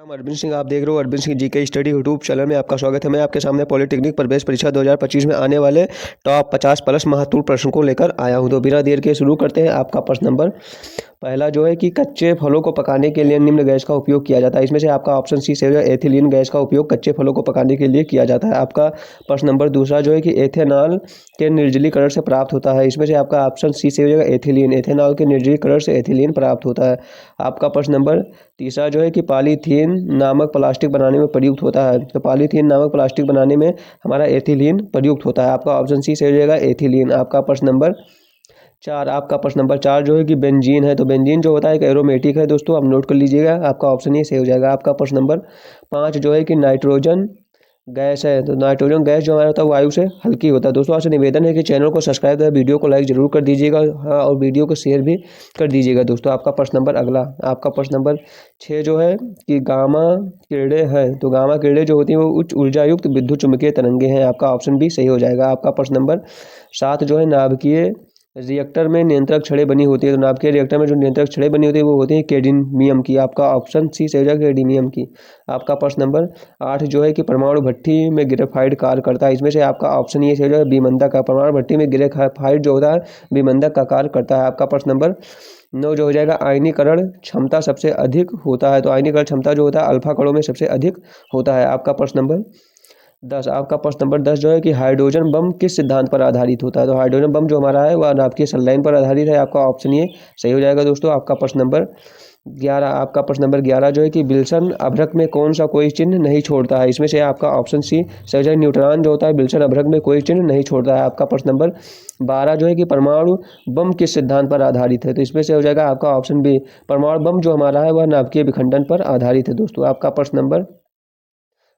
नाम अरविंद सिंह, आप देख रहे हो अरविंद सिंह जी के स्टडी यूट्यूब चैनल में आपका स्वागत है। मैं आपके सामने पॉलिटेक्निक प्रवेश परीक्षा 2025 में आने वाले टॉप 50 प्लस महत्वपूर्ण प्रश्न को लेकर आया हूं। तो बिना देर के शुरू करते हैं। आपका प्रश्न नंबर पहला जो है कि कच्चे फलों को पकाने के लिए निम्न गैस का उपयोग किया जाता है। इसमें से आपका ऑप्शन सी से एथिलीन गैस का उपयोग कच्चे फलों को पकाने के लिए किया जाता है। आपका प्रश्न नंबर दूसरा जो है कि एथेनॉल के निर्जलीकरण से प्राप्त होता है। इसमें से आपका ऑप्शन सी से हो जाएगा एथिलीन। एथेनॉल के निर्जलीकरण से एथिलीन प्राप्त होता है। आपका प्रश्न नंबर तीसरा जो है कि पॉलीथीन नामक प्लास्टिक बनाने में प्रयुक्त होता है। तो पॉलीथीन नामक प्लास्टिक बनाने में हमारा एथिलीन प्रयुक्त होता है। आपका ऑप्शन सी से हो जाएगा एथिलीन। आपका प्रश्न नंबर चार, आपका प्रश्न नंबर चार जो है कि बेंजीन है। तो बेंजीन जो होता है एक एरोमेटिक है दोस्तों, आप नोट कर लीजिएगा। आपका ऑप्शन ये सही हो जाएगा। आपका प्रश्न नंबर पाँच जो है कि नाइट्रोजन गैस है। तो नाइट्रोजन गैस जो हमारा होता है वायु से हल्की होता है। दोस्तों आपसे निवेदन है कि चैनल को सब्सक्राइब करें, वीडियो को लाइक जरूर कर दीजिएगा, हाँ, और वीडियो को शेयर भी कर दीजिएगा दोस्तों। आपका प्रश्न नंबर अगला, आपका प्रश्न नंबर छः जो है कि गामा किरणें हैं। तो गामा किरणें जो होती हैं वो उच्च ऊर्जा युक्त विद्युत चुम्बकीय तरंगे हैं। आपका ऑप्शन भी सही हो जाएगा। आपका प्रश्न नंबर सात जो है नाभिकीय रिएक्टर में नियंत्रक छड़ें बनी होती है। तो नाभिकीय रिएक्टर में जो नियंत्रक छड़ें बनी होती है वो होती है कैडमियम की। आपका ऑप्शन सी सही हो जाएगा कैडमियम की। आपका प्रश्न नंबर आठ जो है कि परमाणु भट्टी में ग्रेफाइट कार्य करता है। इसमें से आपका ऑप्शन ये सही हो जाएगा विमंदक का। परमाणु भट्टी में ग्रेफाइट जो होता है विमंदक का कार्य करता है। आपका प्रश्न नंबर नौ जो हो जाएगा आयनीकरण क्षमता सबसे अधिक होता है। तो आयनीकरण क्षमता जो होता है अल्फा कणों में सबसे अधिक होता है। आपका प्रश्न नंबर 10, आपका प्रश्न नंबर 10 जो है कि हाइड्रोजन बम किस सिद्धांत पर आधारित होता है। तो हाइड्रोजन बम जो हमारा है वह नाभिकीय संलयन पर आधारित है। आपका ऑप्शन ये सही हो जाएगा दोस्तों। आपका प्रश्न नंबर 11, आपका प्रश्न नंबर 11 जो है कि विल्सन अभ्रक में कौन सा कोई चिन्ह नहीं छोड़ता है। इसमें से आपका ऑप्शन सी सही हो जाएगा न्यूट्रॉन जो होता है विल्सन अभ्रक में कोई चिन्ह नहीं छोड़ता है। आपका प्रश्न नंबर 12 जो है कि परमाणु बम किस सिद्धांत पर आधारित है। तो इसमें से हो जाएगा आपका ऑप्शन बी, परमाणु बम जो हमारा है वह नाभिकीय विखंडन पर आधारित है दोस्तों। आपका प्रश्न नंबर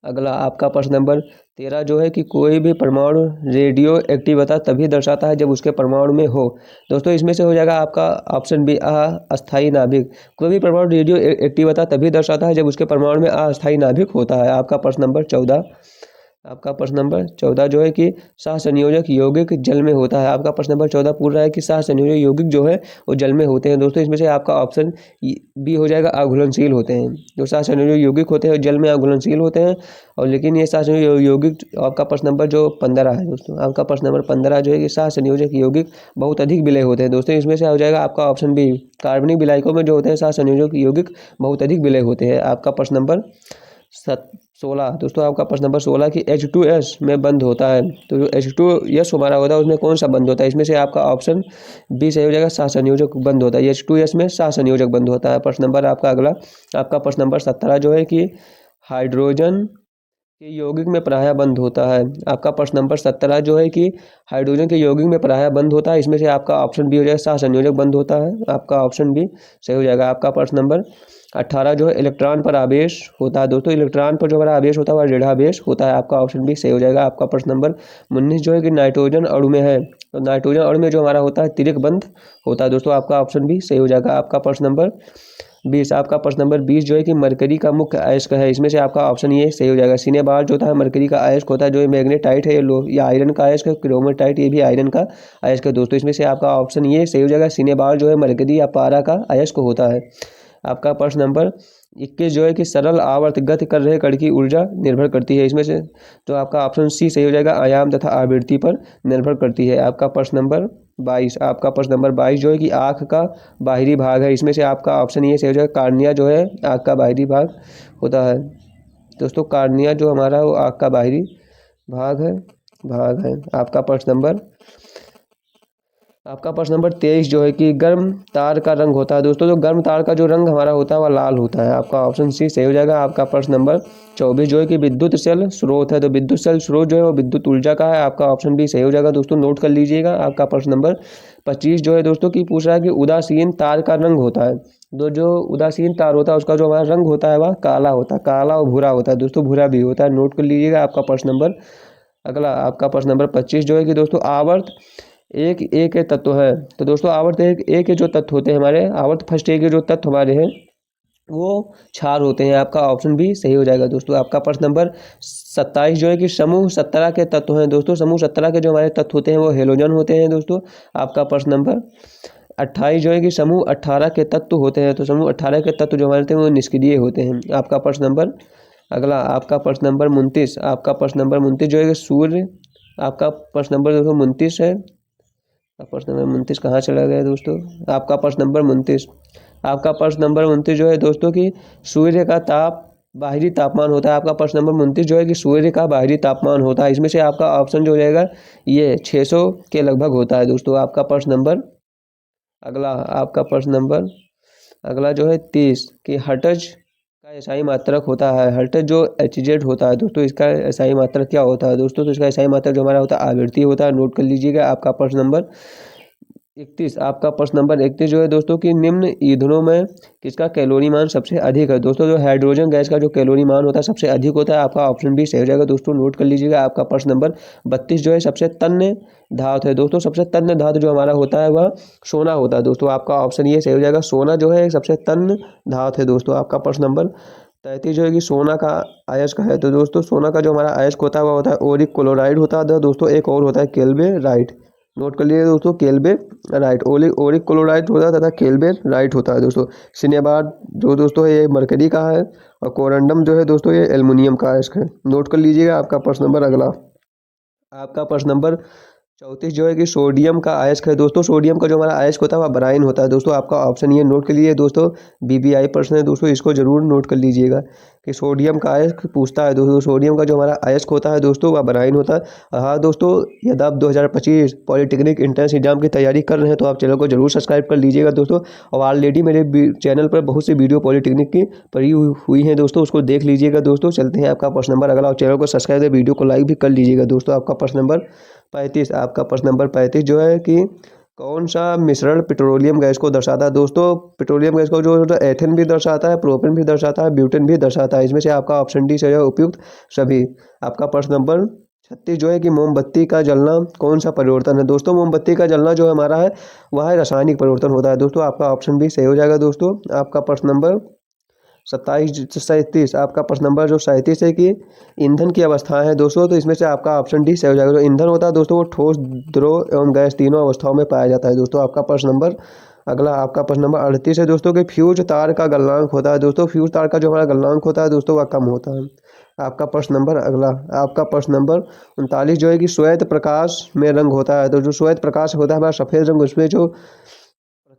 अगला, आपका प्रश्न नंबर 13 जो है कि कोई भी परमाणु रेडियो एक्टिवता तभी दर्शाता है जब उसके परमाणु में हो। दोस्तों इसमें से हो जाएगा आपका ऑप्शन बी अस्थायी नाभिक। कोई भी परमाणु रेडियो एक्टिवता तभी दर्शाता है जब उसके परमाणु में अस्थायी नाभिक होता है। आपका प्रश्न नंबर 14, आपका प्रश्न नंबर 14 जो है कि सहसंयोजक यौगिक जल में होता है। आपका प्रश्न नंबर 14 पूछ रहा है कि सहसंयोजक यौगिक जो है वो जल में होते हैं। दोस्तों इसमें से आपका ऑप्शन बी हो जाएगा अघुलनशील होते हैं। जो सहसंयोजक यौगिक होते हैं जल में अघुलनशील होते हैं। और लेकिन ये सहसंयोजक यौगिक, आपका प्रश्न नंबर जो 15 है दोस्तों, आपका प्रश्न नंबर 15 जो है कि सहसंयोजक यौगिक बहुत अधिक विलय होते हैं। दोस्तों इसमें से हो जाएगा आपका ऑप्शन बी, कार्बनिक विलायकों में जो होते हैं सहसंयोजक यौगिक बहुत अधिक विलय होते हैं। आपका प्रश्न नंबर 16 दोस्तों, आपका प्रश्न नंबर 16 कि H2S में बंद होता है। तो जो H2S हमारा होता है उसमें कौन सा बंद होता है। इसमें से आपका ऑप्शन बी सही हो जाएगा सहसंयोजक बंद होता है। H2S में सहसंयोजक बंद होता है। प्रश्न नंबर आपका अगला, आपका प्रश्न नंबर 17 जो है कि हाइड्रोजन के यौगिक में प्रायः बंद होता है। आपका प्रश्न नंबर 17 जो है कि हाइड्रोजन के यौगिक में प्रायः बंद होता है। इसमें से आपका ऑप्शन बी हो जाएगा सहसंयोजक बंद होता है। आपका ऑप्शन बी सही हो जाएगा। आपका प्रश्न नंबर 18 जो है इलेक्ट्रॉन पर आवेश होता है। दोस्तों इलेक्ट्रॉन पर जो हमारा आवेश होता है वह ऋणावेश होता है। आपका ऑप्शन बी सही हो जाएगा। आपका प्रश्न नंबर 19 जो है कि नाइट्रोजन अणु में है। तो नाइट्रोजन अणु में जो हमारा होता है तिर्यक बंध होता है। दोस्तों आपका ऑप्शन बी सही हो जाएगा। आपका प्रश्न नंबर 20, आपका प्रश्न नंबर 20 जो है कि मरकरी का मुख्य अयस्क है। इसमें से आपका ऑप्शन ये सही हो जाएगा सिनेबार जो होता है मरकरी का अयस्क होता है। जो मैग्नेटाइट है ये आयरन का अयस्क है। क्रोमेटाइट ये भी आयरन का अयस्क है। दोस्तों इसमें से आपका ऑप्शन ये सही हो जाएगा सिनेबार जो है मरकरी या पारा का अयस्क होता है। आपका प्रश्न नंबर 21 जो है कि सरल आवर्त गति कर रहे कण की ऊर्जा निर्भर करती है। इसमें से तो आपका ऑप्शन सी सही हो जाएगा आयाम तथा आवृत्ति पर निर्भर करती है। आपका प्रश्न नंबर 22, आपका प्रश्न नंबर 22 जो है कि आँख का बाहरी भाग है। इसमें से आपका ऑप्शन ये सही हो जाएगा कार्निया जो है आँख का बाहरी भाग होता है। दोस्तों कार्निया जो हमारा वो आँख का बाहरी भाग है। आपका प्रश्न नंबर 23 जो है कि गर्म तार का रंग होता है। दोस्तों जो गर्म तार का जो रंग हमारा होता है वह लाल होता है। आपका ऑप्शन सी सही हो जाएगा। आपका प्रश्न नंबर 24 जो है कि विद्युत सेल स्रोत है। तो विद्युत सेल स्रोत जो है वो विद्युत ऊर्जा का है। आपका ऑप्शन भी सही हो जाएगा। दोस्तों नोट कर लीजिएगा। आपका प्रश्न नंबर 25 जो है दोस्तों की पूछ रहा है कि उदासीन तार का रंग होता है। तो जो उदासीन तार होता है उसका जो हमारा रंग होता है वह काला होता है। काला और भूरा होता है। दोस्तों भूरा भी होता है, नोट कर लीजिएगा। आपका प्रश्न नंबर अगला, आपका प्रश्न नंबर 25 जो है कि दोस्तों आवर्त एक तत्व है। तो दोस्तों आवर्त एक के जो तत्व होते हैं हमारे आवर्त फर्स्ट के जो तत्व हमारे हैं वो क्षार होते हैं। आपका ऑप्शन भी सही हो जाएगा। दोस्तों आपका प्रश्न नंबर 27 जो है कि समूह 17 के तत्व हैं। दोस्तों समूह 17 के जो हमारे तत्व होते हैं वो हेलोजन होते हैं। दोस्तों आपका प्रश्न नंबर 28 जो है कि समूह 18 के तत्व होते हैं, तो समूह 18 के तत्व जो हमारे थे वो निष्क्रिय होते हैं। आपका प्रश्न नंबर अगला, आपका प्रश्न नंबर 29, आपका प्रश्न नंबर 29 जो है कि सूर्य, आपका प्रश्न नंबर दोस्तों 29 है। प्रश्न नंबर 29 कहाँ चला गया दोस्तों? आपका प्रश्न नंबर 29, आपका प्रश्न नंबर 29 जो है दोस्तों कि सूर्य का ताप बाहरी तापमान होता है। आपका प्रश्न नंबर 29 जो है कि सूर्य का बाहरी तापमान होता है। इसमें से आपका ऑप्शन जो हो जाएगा ये 600 के लगभग होता है दोस्तों। आपका प्रश्न नंबर अगला, आपका प्रश्न नंबर अगला जो है 30 कि हर्ट्ज का एसआई मात्रक होता है। हर्ट्ज जो HZ होता है दोस्तों, इसका एसआई मात्रक क्या होता है दोस्तों? तो इसका एसआई मात्रक जो हमारा होता है आवृत्ति होता है, नोट कर लीजिएगा। आपका प्रश्न नंबर 31, आपका प्रश्न नंबर 31 जो है दोस्तों कि निम्न ईंधनों में किसका कैलोरी मान सबसे अधिक है? दोस्तों जो हाइड्रोजन गैस का जो कैलोरी मान होता है सबसे अधिक होता है। आपका ऑप्शन भी सही हो जाएगा दोस्तों, नोट कर लीजिएगा। आपका प्रश्न नंबर 32 जो है सबसे तन्य धातु है दोस्तों। सबसे तन्य धातु जो हमारा होता है वह सोना होता है दोस्तों। आपका ऑप्शन ये सही हो जाएगा, सोना जो है सबसे तन्य धातु है दोस्तों। आपका प्रश्न नंबर 33 जो है कि सोना का अयस्क है, तो दोस्तों सोना का जो हमारा अयस्क होता है वह होता है ओरिक क्लोराइड होता है दोस्तों। एक और होता है केल्वे राइट, नोट कर लीजिए दोस्तों, केल्वे राइट। ओरिक क्लोराइड होता है तथा केल्वे राइट होता है दोस्तों। सिनेबार जो दोस्तों है ये मरकरी का है, और कोरंडम जो है दोस्तों ये एल्युमिनियम का अयस्क है, नोट कर लीजिएगा। आपका प्रश्न नंबर अगला, आपका प्रश्न नंबर 34 जो है कि सोडियम का अयस्क है दोस्तों। सोडियम का जो हमारा अयस्क होता है वह ब्राइन होता है दोस्तों। आपका ऑप्शन ये नोट कर लीजिए दोस्तों, BBI प्रश्न है दोस्तों, इसको जरूर नोट कर लीजिएगा कि सोडियम का अयस्क पूछता है दोस्तों। सोडियम का जो हमारा अयस्क होता है दोस्तों वह ब्राइन होता है। हाँ दोस्तों, यदि आप 2025 पॉलिटेक्निक एंट्रेंस एग्जाम की तैयारी कर रहे हैं तो आप चैनल को जरूर सब्सक्राइब कर लीजिएगा दोस्तों। और ऑलरेडी मेरे चैनल पर बहुत सी वीडियो पॉलिटेक्निक की पड़ी हुई हैं दोस्तों, उसको देख लीजिएगा दोस्तों। चलते हैं आपका प्रश्न नंबर अगला, और चैनल को सब्सक्राइब कर वीडियो को लाइक भी कर लीजिएगा दोस्तों। आपका प्रश्न नंबर 35, आपका प्रश्न नंबर 35 जो है कि कौन सा मिश्रण पेट्रोलियम गैस को दर्शाता है? दोस्तों पेट्रोलियम गैस को जो एथेन भी दर्शाता है, प्रोपेन भी दर्शाता है, ब्यूटेन भी दर्शाता है। इसमें से आपका ऑप्शन डी से उपयुक्त सभी। आपका प्रश्न नंबर 36 जो है कि मोमबत्ती का जलना कौन सा परिवर्तन है? दोस्तों मोमबत्ती का जलना जो हमारा है वह है रासायनिक परिवर्तन होता है दोस्तों। आपका ऑप्शन भी सही हो जाएगा दोस्तों। आपका प्रश्न नंबर 37 आपका प्रश्न नंबर जो 37 है कि ईंधन की अवस्थाएं हैं दोस्तों, तो इसमें से आपका ऑप्शन डी सही हो जाएगा। जो ईंधन होता है दोस्तों वो ठोस, द्रव एवं गैस तीनों अवस्थाओं में पाया जाता है दोस्तों। आपका प्रश्न नंबर अगला, आपका प्रश्न नंबर 38 है दोस्तों कि फ्यूज तार का गलनांक होता है दोस्तों। फ्यूज तार का जो हमारा गलनांक होता है दोस्तों वह कम होता है। आपका प्रश्न नंबर अगला, आपका प्रश्न नंबर 39 जो है कि श्वेत प्रकाश में रंग होता है। तो जो श्वेत प्रकाश होता है हमारा सफ़ेद रंग, उसमें जो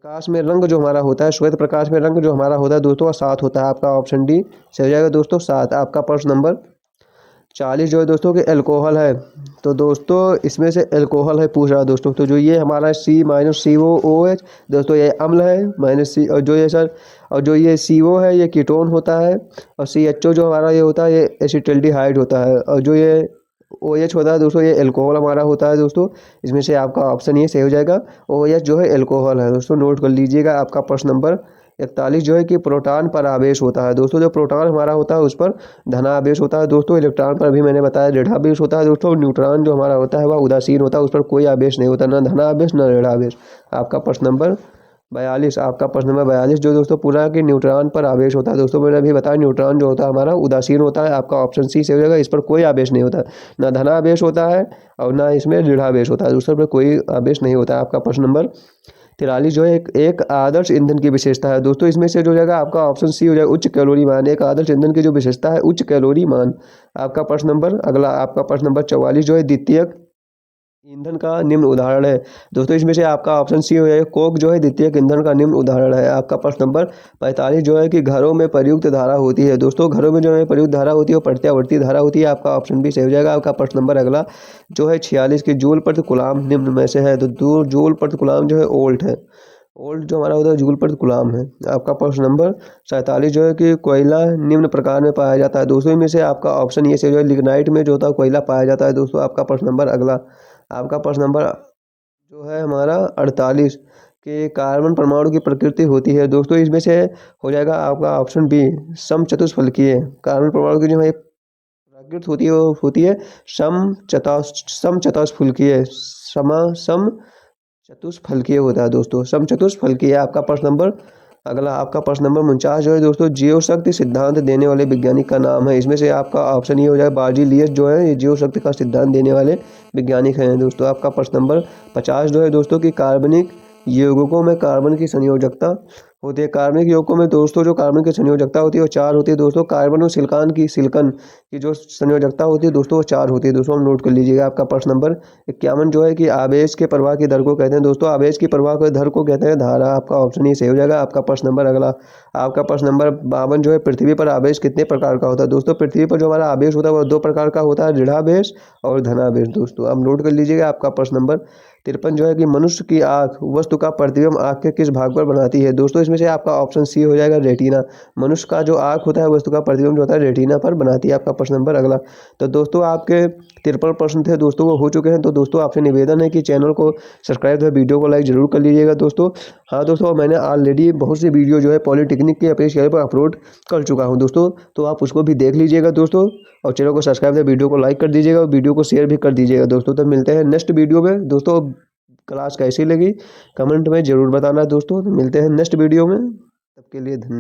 प्रकाश में रंग जो हमारा होता है, श्वेत प्रकाश में रंग जो हमारा होता है दोस्तों 7 होता है। आपका ऑप्शन डी सही हो जाएगा दोस्तों, 7। आपका प्रश्न नंबर 40 जो है दोस्तों कि अल्कोहल है, तो दोस्तों इसमें से अल्कोहल है पूछ रहा है दोस्तों। तो जो ये हमारा C-COOH दोस्तों ये अम्ल है, -C, और जो ये सर, और जो ये CO है ये कीटोन होता है, और CHO जो हमारा ये होता है ये एसिटाल्डिहाइड होता है, और जो ये OH होता है दोस्तों ये अल्कोहल हमारा होता है दोस्तों। इसमें से आपका ऑप्शन ये सही हो जाएगा, OH जो है अल्कोहल है दोस्तों, नोट कर लीजिएगा। आपका प्रश्न नंबर 41 जो है कि प्रोटॉन पर आवेश होता है दोस्तों। जो प्रोटॉन हमारा होता है उस पर धनावेश होता है दोस्तों। इलेक्ट्रॉन पर भी मैंने बताया ऋणावेश होता है दोस्तों। न्यूट्रॉन जो हमारा होता है वह उदासीन होता है, उस पर कोई आवेश नहीं होता, ना धनावेश ना ऋणावेश। आपका प्रश्न नंबर 42, आपका प्रश्न नंबर 42 जो दोस्तों पूरा कि न्यूट्रॉन पर आवेश होता है दोस्तों। मैंने अभी बताया न्यूट्रॉन जो होता है हमारा उदासीन होता है। आपका ऑप्शन सी से हो जाएगा, इस पर कोई आवेश नहीं होता, ना धनावेश होता है और ना इसमें ऋणावेश होता है, दूसरे पर कोई आवेश नहीं होता है। आपका प्रश्न नंबर 43 जो है एक आदर्श ईंधन की विशेषता है दोस्तों। इसमें से जो जाएगा आपका ऑप्शन सी हो जाएगा, उच्च कैलोरी मान। एक आदर्श ईंधन की जो विशेषता है उच्च कैलोरी मान। आपका प्रश्न नंबर अगला, आपका प्रश्न नंबर 44 जो है द्वितीयक ईंधन का निम्न उदाहरण है दोस्तों। इसमें से आपका ऑप्शन सी हो जाएगा, कोक जो है द्वितीयक ईंधन का निम्न उदाहरण है। आपका प्रश्न नंबर 45 जो है कि घरों में प्रयुक्त धारा होती है दोस्तों। घरों में जो है प्रयुक्त धारा होती है वो प्रत्यावर्ती धारा होती है। आपका ऑप्शन भी सही हो जाएगा। आपका प्रश्न नंबर अगला जो है 46 की जूल प्रति कूलाम निम्न में से है, तो दो जूल प्रति कूलाम जो है ओल्ट है। ओल्ट जो हमारा होता है जूल प्रति कूलाम है। आपका प्रश्न नंबर 47 जो है कि कोयला निम्न प्रकार में पाया जाता है दोस्तों। इनमें से आपका ऑप्शन ये सही जो है, लिग्नाइट में जो होता है कोयला पाया जाता है दोस्तों। आपका प्रश्न नंबर अगला, आपका प्रश्न नंबर जो है हमारा 48 के कार्बन परमाणु की प्रकृति होती है दोस्तों। इसमें से हो जाएगा आपका ऑप्शन बी समचतुष्फलकीय। कार्बन परमाणु की जो है प्रकृति होती है वो होती है समचतुष्फलकीय। समचतुष्फलकीय होता है दोस्तों, समचतुष्फलकीय। आपका प्रश्न नंबर अगला, आपका प्रश्न नंबर 49 जो है दोस्तों जीव शक्ति सिद्धांत देने वाले वैज्ञानिक का नाम है। इसमें से आपका ऑप्शन ये हो जाएगा बार्जिलियस जो है ये जीव शक्ति का सिद्धांत देने वाले वैज्ञानिक हैं दोस्तों। आपका प्रश्न नंबर 50 जो है दोस्तों कि कार्बनिक यौगिकों में कार्बन की संयोजकता होती है। कार्बनिक यौगिकों में दोस्तों जो कार्बन की संयोजकता होती है वो 4 होती है दोस्तों। कार्बन और सिलिकॉन की जो संयोजकता होती है दोस्तों वो 4 होती है दोस्तों, हम नोट कर लीजिएगा। आपका प्रश्न नंबर 51 जो है कि आवेश के प्रवाह की दर को कहते हैं दोस्तों, आवेश की प्रवाह की दर को कहते हैं धारा। आपका ऑप्शन ही सही हो जाएगा। आपका प्रश्न नंबर अगला, आपका प्रश्न नंबर 52 जो है पृथ्वी पर आवेश कितने प्रकार का होता है दोस्तों। पृथ्वी पर जो हमारा आवेश होता है वो 2 प्रकार का होता है, ऋणावेश और धनावेश दोस्तों, आप नोट कर लीजिएगा। आपका प्रश्न नंबर 53 जो है कि मनुष्य की आंख वस्तु का प्रतिबिंब आंख के किस भाग पर बनाती है दोस्तों। इसमें से आपका ऑप्शन सी हो जाएगा, रेटिना। मनुष्य का जो आंख होता है वस्तु का प्रतिबिंब जो होता है रेटिना पर बनाती है। आपका प्रश्न नंबर अगला। तो दोस्तों आपके 53 प्रश्न थे दोस्तों वो हो चुके हैं। तो दोस्तों आपसे निवेदन है कि चैनल को सब्सक्राइब है, वीडियो को लाइक जरूर कर लीजिएगा दोस्तों। हाँ दोस्तों, मैंने ऑलरेडी बहुत सी वीडियो जो है पॉलिटेक्निक के अपने चैनल पर अपलोड कर चुका हूँ दोस्तों, तो आप उसको भी देख लीजिएगा दोस्तों। और चैनल को सब्सक्राइब है, वीडियो को लाइक कर दीजिएगा और वीडियो को शेयर भी कर दीजिएगा दोस्तों। तो मिलते हैं नेक्स्ट वीडियो में दोस्तों। क्लास कैसी लगी कमेंट में ज़रूर बताना दोस्तों। मिलते हैं नेक्स्ट वीडियो में, तब के लिए धन्यवाद।